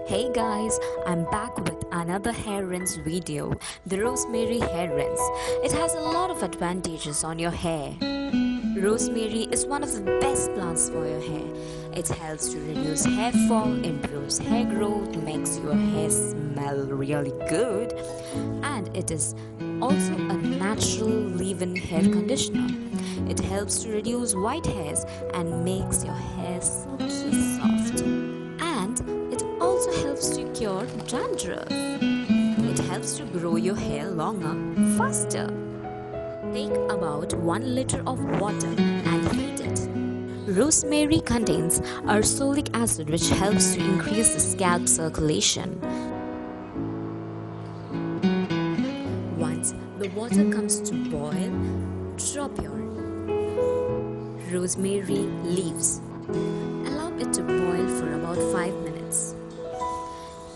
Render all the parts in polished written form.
Hey guys, I'm back with another hair rinse video, the Rosemary hair rinse. It has a lot of advantages on your hair. Rosemary is one of the best plants for your hair. It helps to reduce hair fall, improves hair growth, makes your hair smell really good, and it is also a natural leave-in hair conditioner. It helps to reduce white hairs and makes your hair silky soft. And it also helps to cure dandruff. It helps to grow your hair longer, faster. Take about 1 liter of water and heat it. Rosemary contains ursolic acid, which helps to increase the scalp circulation. Once the water comes to boil, drop your rosemary leaves. Allow it to boil for about 5 minutes.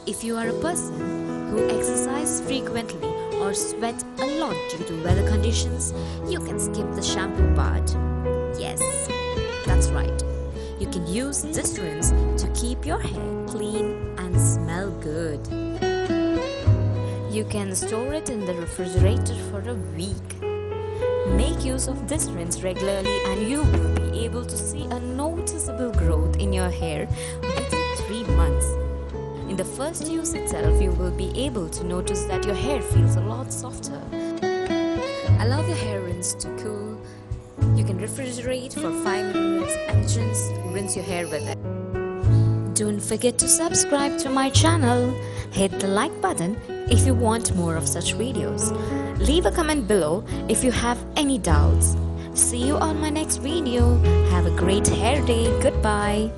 If you are a person who exercises frequently or sweat a lot due to weather conditions, you can skip the shampoo part. Yes, that's right. You can use this rinse to keep your hair clean and smell good. You can store it in the refrigerator for a week. Make use of this rinse regularly and you will be able to see a noticeable growth in your hair within 3 months. In the first use itself, you will be able to notice that your hair feels a lot softer. Allow the hair rinse to cool. You can refrigerate for 5 minutes and just rinse your hair with it. Don't forget to subscribe to my channel. Hit the like button if you want more of such videos. Leave a comment below if you have any doubts. See you on my next video. Have a great hair day. Goodbye.